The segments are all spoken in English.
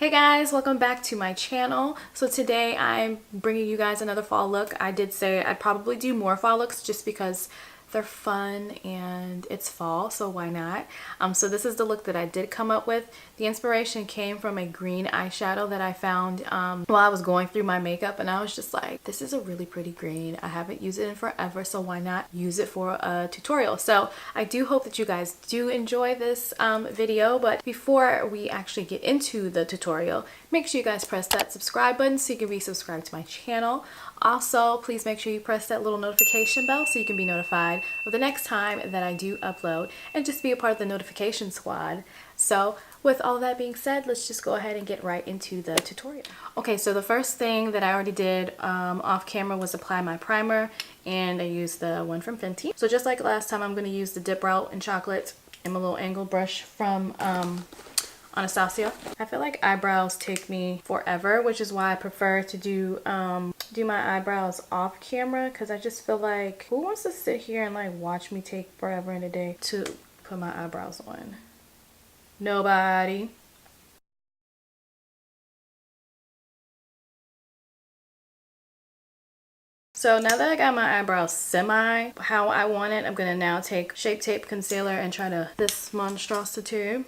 Hey guys, welcome back to my channel. So today I'm bringing you guys another fall look. I did say I'd probably do more fall looks just because they're fun and it's fall, so why not? So this is the look that I did come up with. The inspiration came from a green eyeshadow that I found while I was going through my makeup, and I was just like, this is a really pretty green. I haven't used it in forever, so why not use it for a tutorial? So I do hope that you guys do enjoy this video, but before we actually get into the tutorial, make sure you guys press that subscribe button so you can be subscribed to my channel. Also, please make sure you press that little notification bell so you can be notified of the next time that I do upload and just be a part of the notification squad. So with all that being said, let's just go ahead and get right into the tutorial. Okay, so the first thing that I already did off camera was apply my primer, and I used the one from Fenty. So just like last time, I'm going to use the Dip Brow in Chocolate and my little angled brush from Anastasia. I feel like eyebrows take me forever, which is why I prefer to do my eyebrows off camera, because I just feel like, who wants to sit here and like watch me take forever in a day to put my eyebrows on? Nobody. So now that I got my eyebrows semi how I want it, I'm gonna now take Shape Tape concealer and try to this monstrosity.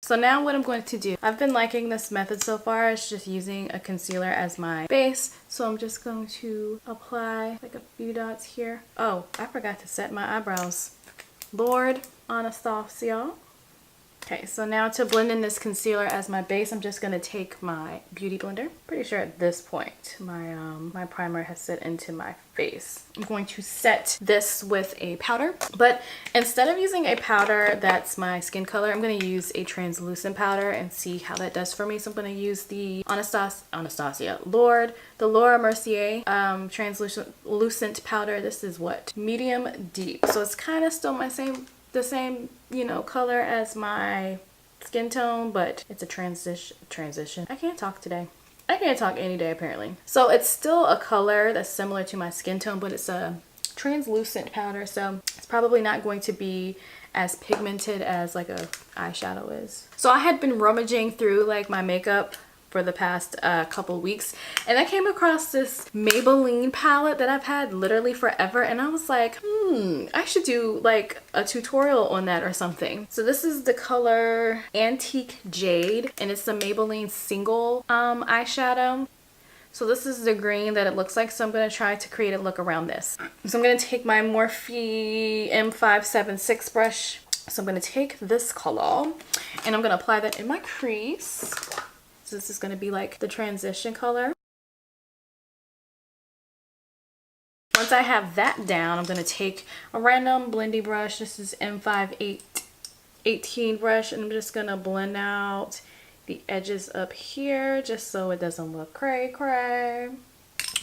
So now what I'm going to do, I've been liking this method so far. It's just using a concealer as my base. So I'm just going to apply like a few dots here. Oh, I forgot to set my eyebrows. Lord, Anastasia. Okay, so now to blend in this concealer as my base, I'm just going to take my beauty blender. Pretty sure at this point my primer has set into my face. I'm going to set this with a powder, but instead of using a powder that's my skin color, I'm going to use a translucent powder and see how that does for me. So I'm going to use the the Laura Mercier translucent powder. This is what? Medium deep. So it's kind of still the same, you know, color as my skin tone, but it's a transition. I can't talk today. I can't talk any day apparently. So it's still a color that's similar to my skin tone, but it's a translucent powder, so it's probably not going to be as pigmented as like a eyeshadow is. So I had been rummaging through like my makeup for the past couple weeks, and I came across this Maybelline palette that I've had literally forever, and I was like, I should do like a tutorial on that or something. So this is the color Antique Jade, and it's the Maybelline single eyeshadow. So this is the green that it looks like, so I'm going to try to create a look around this. So I'm going to take my Morphe M576 brush. So I'm going to take this color and I'm going to apply that in my crease. So this is going to be like the transition color. Once I have that down, I'm going to take a random blendy brush. This is M518 brush, and I'm just going to blend out the edges up here just so it doesn't look cray cray.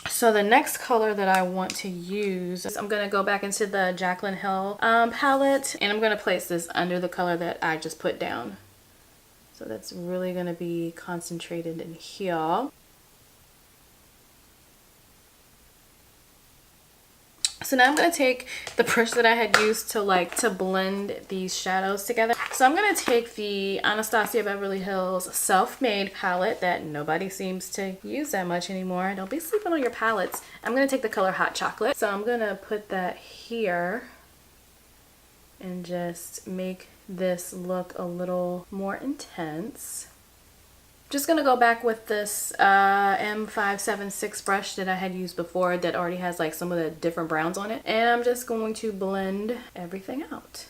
So the next color that I want to use is I'm going to go back into the Jaclyn Hill palette, and I'm going to place this under the color that I just put down. So that's really going to be concentrated in here. So now I'm going to take the brush that I had used to blend these shadows together. So I'm going to take the Anastasia Beverly Hills Self-Made palette that nobody seems to use that much anymore. Don't be sleeping on your palettes. I'm going to take the color Hot Chocolate. So I'm going to put that here and just make this look a little more intense. Just gonna go back with this M576 brush that I had used before that already has like some of the different browns on it, and I'm just going to blend everything out.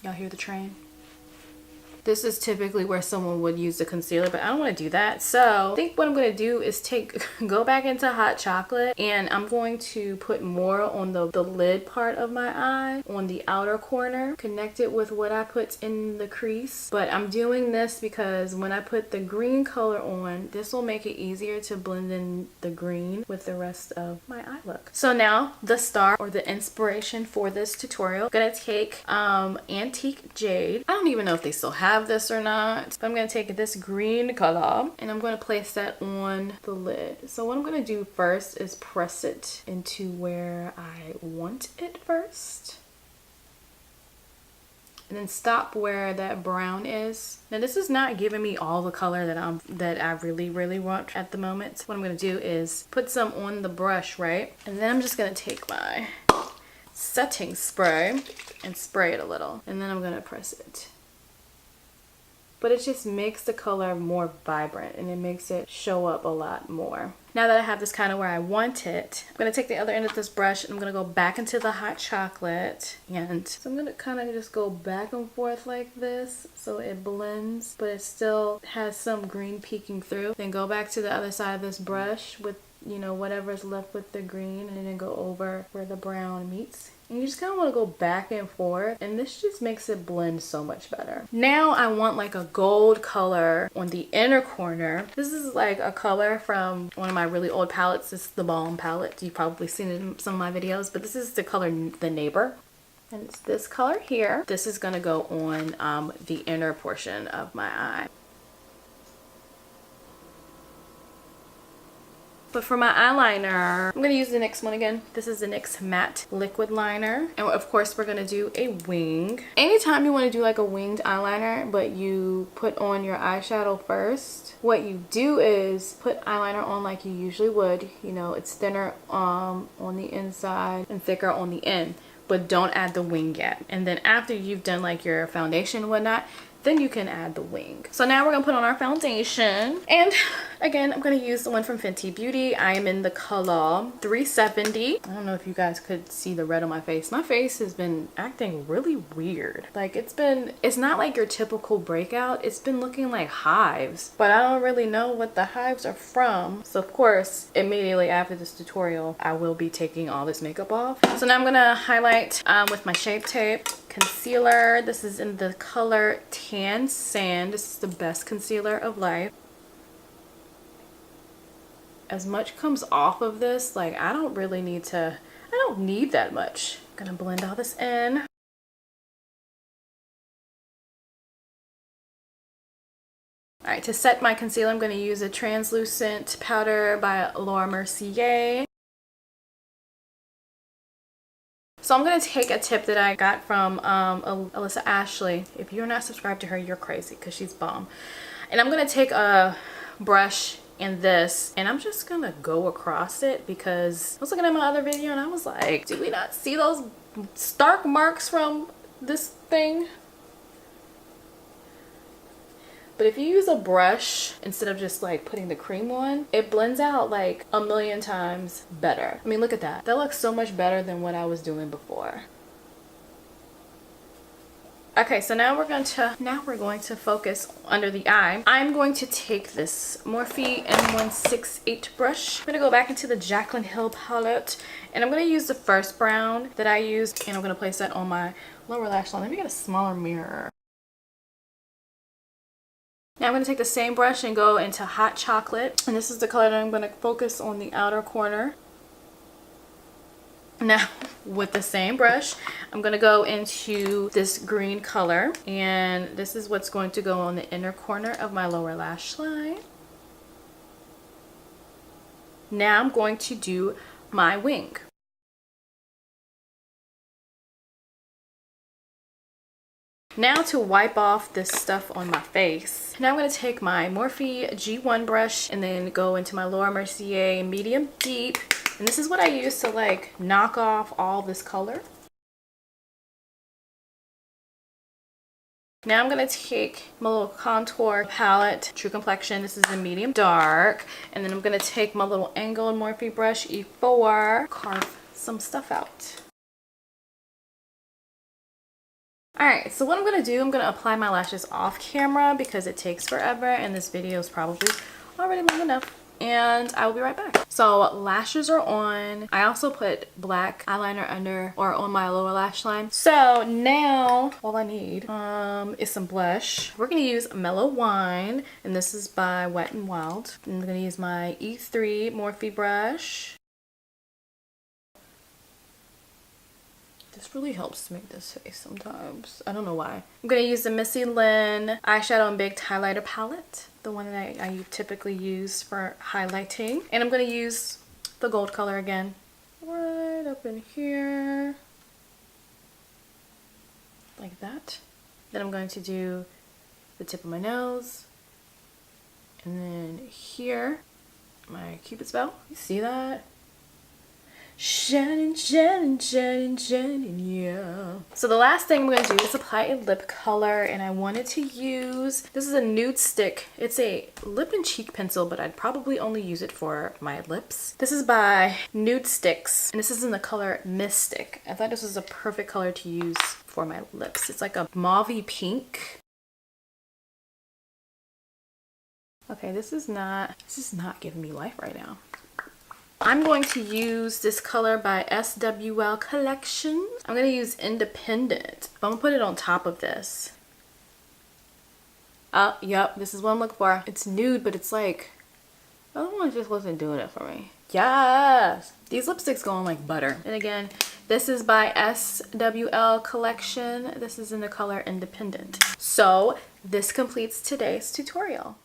Y'all hear the train? This is typically where someone would use the concealer, but I don't want to do that. So I think what I'm going to do is go back into Hot Chocolate, and I'm going to put more on the lid part of my eye, on the outer corner, connect it with what I put in the crease. But I'm doing this because when I put the green color on, this will make it easier to blend in the green with the rest of my eye look. So now the star or the inspiration for this tutorial, I'm going to take Antique Jade. I don't even know if they still have have this or not. But I'm going to take this green color and I'm going to place that on the lid. So what I'm going to do first is press it into where I want it first. And then stop where that brown is. Now this is not giving me all the color that I really want at the moment. What I'm gonna do is put some on the brush, right? And then I'm just gonna take my setting spray and spray it a little. And then I'm gonna press it. But it just makes the color more vibrant and it makes it show up a lot more. Now that I have this kind of where I want it, I'm going to take the other end of this brush and I'm going to go back into the hot chocolate. And so I'm going to kind of just go back and forth like this so it blends, but it still has some green peeking through. Then go back to the other side of this brush with, you know, whatever's left with the green, and then go over where the brown meets. And you just kind of want to go back and forth, and this just makes it blend so much better. Now I want like a gold color on the inner corner. This is like a color from one of my really old palettes. This is the Balm palette. You've probably seen it in some of my videos, but this is the color The Neighbor. And it's this color here. This is going to go on the inner portion of my eye. But for my eyeliner, I'm going to use the NYX one again. This is the NYX Matte Liquid Liner. And of course, we're going to do a wing. Anytime you want to do like a winged eyeliner, but you put on your eyeshadow first, what you do is put eyeliner on like you usually would. You know, it's thinner on the inside and thicker on the end. But don't add the wing yet. And then after you've done like your foundation and whatnot, then you can add the wing. So now we're gonna put on our foundation. And again, I'm gonna use the one from Fenty Beauty. I am in the color 370. I don't know if you guys could see the red on my face. My face has been acting really weird. Like it's not like your typical breakout. It's been looking like hives, but I don't really know what the hives are from. So of course, immediately after this tutorial, I will be taking all this makeup off. So now I'm gonna highlight with my Shape Tape. Concealer. This is in the color Tan Sand. This is the best concealer of life. As much comes off of this, like I don't need that much. I'm gonna blend all this in. All right, to set my concealer, I'm gonna use a translucent powder by Laura Mercier. So I'm going to take a tip that I got from Alyssa Ashley. If you're not subscribed to her, you're crazy because she's bomb. And I'm going to take a brush and this, and I'm just going to go across it because I was looking at my other video and I was like, do we not see those stark marks from this thing? But if you use a brush instead of just like putting the cream on, it blends out like a million times better. I mean, look at that. That looks so much better than what I was doing before. Okay, so now we're going to focus under the eye. I'm going to take this Morphe M168 brush. I'm going to go back into the Jaclyn Hill palette, and I'm going to use the first brown that I used, and I'm going to place that on my lower lash line. Let me get a smaller mirror. Now I'm going to take the same brush and go into Hot Chocolate, and this is the color that I'm going to focus on the outer corner. Now with the same brush, I'm going to go into this green color, and this is what's going to go on the inner corner of my lower lash line. Now I'm going to do my wing. Now to wipe off this stuff on my face. Now I'm going to take my Morphe G1 brush and then go into my Laura Mercier Medium Deep. And this is what I use to like knock off all this color. Now I'm going to take my little contour palette, True Complexion. This is a medium dark. And then I'm going to take my little angled Morphe brush E4, carve some stuff out. Alright, so what I'm going to do, I'm going to apply my lashes off camera because it takes forever and this video is probably already long enough. And I will be right back. So lashes are on. I also put black eyeliner under or on my lower lash line. So now all I need is some blush. We're going to use Mellow Wine, and this is by Wet n Wild. I'm going to use my E3 Morphe brush. This really helps to make this face sometimes. I don't know why. I'm going to use the Missy Lynn Eyeshadow and Baked Highlighter Palette. The one that I typically use for highlighting. And I'm going to use the gold color again. Right up in here. Like that. Then I'm going to do the tip of my nose. And then here, my Cupid's bow. You see that? Shining, shining, shining, shining, yeah. So the last thing I'm going to do is apply a lip color, and I wanted to use, this is a nude stick. It's a lip and cheek pencil, but I'd probably only use it for my lips. This is by Nude Sticks, and this is in the color Mystic. I thought this was a perfect color to use for my lips. It's like a mauvey pink. Okay, this is not giving me life right now. I'm going to use this color by SWL Collection. I'm going to use Independent. I'm going to put it on top of this. Oh, yep, this is what I'm looking for. It's nude, but it's like, the other one just wasn't doing it for me. Yes! These lipsticks go on like butter. And again, this is by SWL Collection. This is in the color Independent. So, this completes today's tutorial.